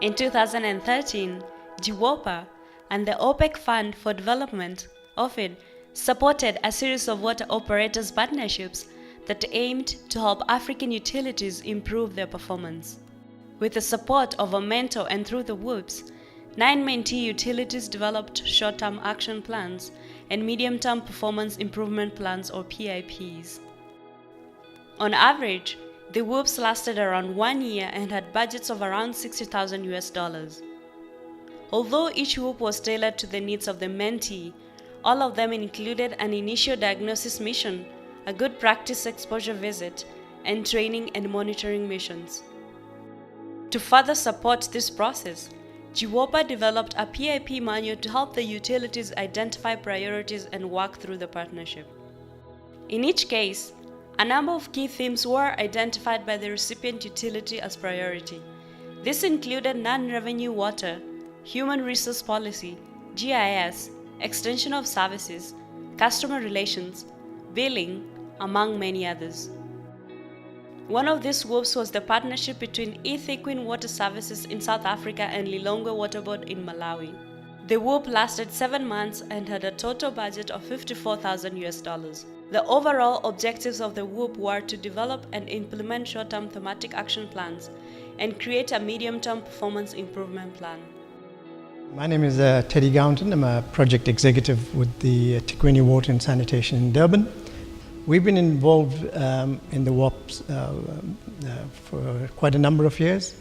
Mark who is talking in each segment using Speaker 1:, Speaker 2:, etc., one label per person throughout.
Speaker 1: In 2013, GWOPA and the OPEC Fund for Development, OFID, supported a series of water operators partnerships that aimed to help African utilities improve their performance. With the support of a mentor and through the WOPs, 9 mentee utilities developed short-term action plans and medium-term performance improvement plans or PIPs. On average, the WOPs lasted around 1 year and had budgets of around $60,000. Although each WOP was tailored to the needs of the mentee, all of them included an initial diagnosis mission, a good practice exposure visit, and training and monitoring missions. To further support this process, GWOPA developed a PIP manual to help the utilities identify priorities and work through the partnership. In each case, a number of key themes were identified by the recipient utility as priority. This included non-revenue water, human resource policy, GIS, extension of services, customer relations, billing, among many others. One of these WOPs was the partnership between eThekwini Water Services in South Africa and Lilongwe Water Board in Malawi. The WOP lasted 7 months and had a total budget of $54,000. The overall objectives of the WOP were to develop and implement short-term thematic action plans and create a medium-term performance improvement plan.
Speaker 2: My name is Teddy Gounton. I'm a project executive with the Thekwini Water and Sanitation in Durban. We've been involved in the WOPs for quite a number of years,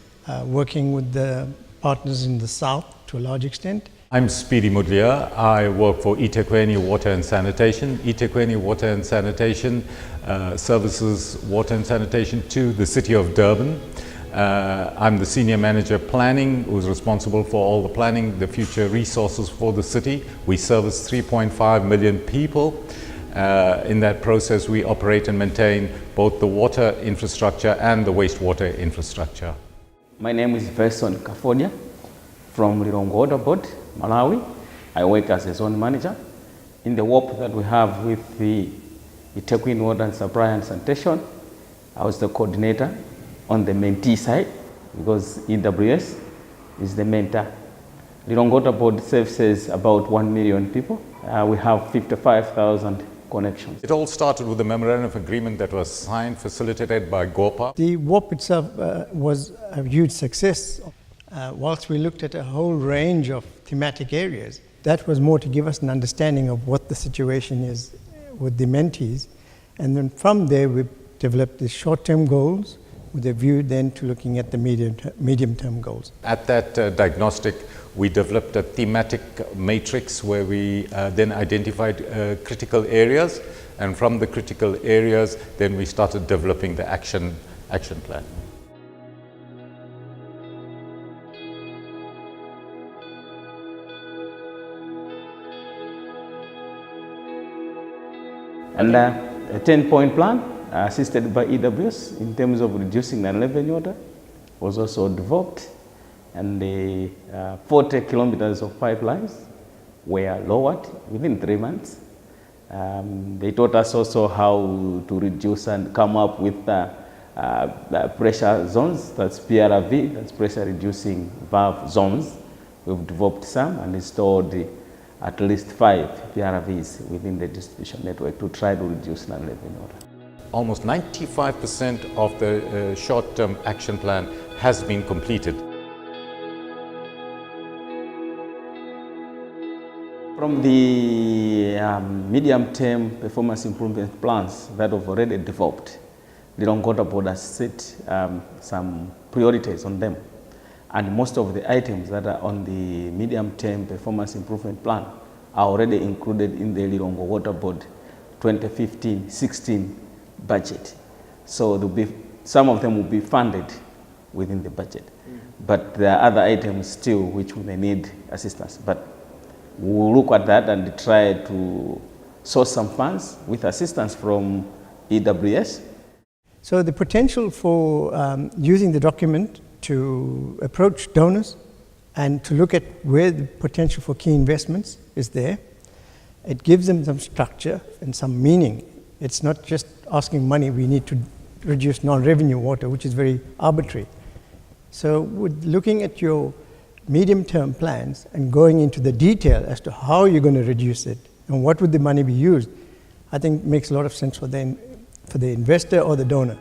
Speaker 2: working with the partners in the south to a large extent.
Speaker 3: I'm Speedy Mudlia. I work for eThekwini Water and Sanitation. eThekwini Water and Sanitation services water and sanitation to the city of Durban. I'm the Senior Manager Planning, who's responsible for all the planning, the future resources for the city. We service 3.5 million people. In that process, we operate and maintain both the water infrastructure and the wastewater infrastructure.
Speaker 4: My name is Verson Kafodia from Lilongwe Water Board, Malawi. I work as a zone manager. In the WOP that we have with the eThekwini Water and Supply and Sanitation, I was the coordinator on the mentee side because EWS is the mentor. Lilongwe Water Board services about 1 million people. We have 55,000 connections.
Speaker 3: It all started with a memorandum of agreement that was signed, facilitated by GWOPA.
Speaker 2: The WOP itself was a huge success. Whilst we looked at a whole range of thematic areas, that was more to give us an understanding of what the situation is with the mentees. And then from there, we developed the short-term goals with a view then to looking at the medium-term goals.
Speaker 3: At that diagnostic, we developed a thematic matrix where we then identified critical areas, and from the critical areas, then we started developing the action plan.
Speaker 4: And a 10-point plan assisted by EWS in terms of reducing non-revenue water was also developed, and the 40 kilometers of pipelines were lowered within 3 months. They taught us also how to reduce and come up with the pressure zones, that's PRV, that's pressure reducing valve zones. We've developed some and installed at least 5 PRVs within the distribution network to try to reduce non-revenue water.
Speaker 3: Almost 95% of the short-term action plan has been completed.
Speaker 4: From the medium-term performance improvement plans that have already developed, the Lilongwe Water Board has set some priorities on them. And most of the items that are on the medium-term performance improvement plan are already included in the Lilongwe Water Board 2015-16 budget. So some of them will be funded within the budget. But there are other items still which we may need assistance. But we'll look at that and try to source some funds with assistance from EWS.
Speaker 2: So the potential for using the document to approach donors and to look at where the potential for key investments is there. It gives them some structure and some meaning. It's not just asking money, we need to reduce non-revenue water, which is very arbitrary. So with looking at your medium-term plans and going into the detail as to how you're going to reduce it and what would the money be used, I think makes a lot of sense for the investor or the donor.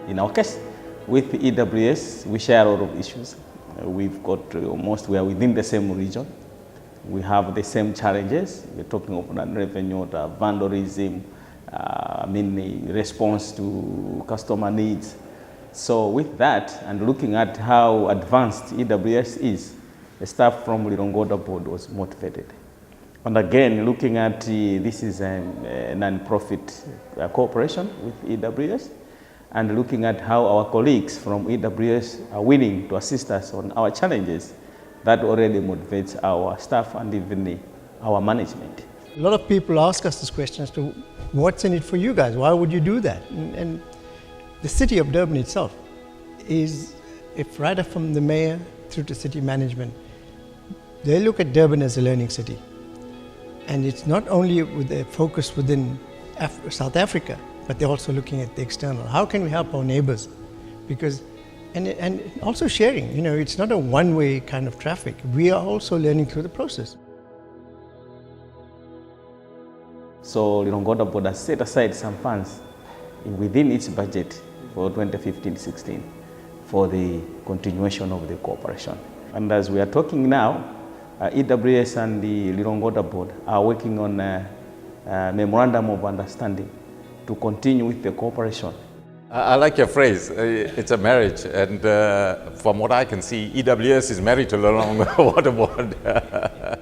Speaker 4: In our case, with the EWS, we share a lot of issues. We've got we are within the same region. We have the same challenges. We're talking about revenue, vandalism, the response to customer needs. So with that, and looking at how advanced EWS is, the staff from Lirongoda board was motivated. And again, looking at this is a non-profit cooperation with EWS, and looking at how our colleagues from EWS are willing to assist us on our challenges, that already motivates our staff and even our management.
Speaker 2: A lot of people ask us this question as to what's in it for you guys? Why would you do that? And the city of Durban itself is, if right up from the mayor through to city management, they look at Durban as a learning city. And it's not only with a focus within South Africa, but they're also looking at the external. How can we help our neighbors? Because, and also sharing, it's not a one-way kind of traffic. We are also learning through the process.
Speaker 4: So Lirongoda board has set aside some funds within its budget for 2015-16 for the continuation of the cooperation. And as we are talking now, EWS and the Lirongoda board are working on a memorandum of understanding to continue with the cooperation.
Speaker 3: I like your phrase, it's a marriage, and from what I can see, EWS is married to Lirongoda Water Board.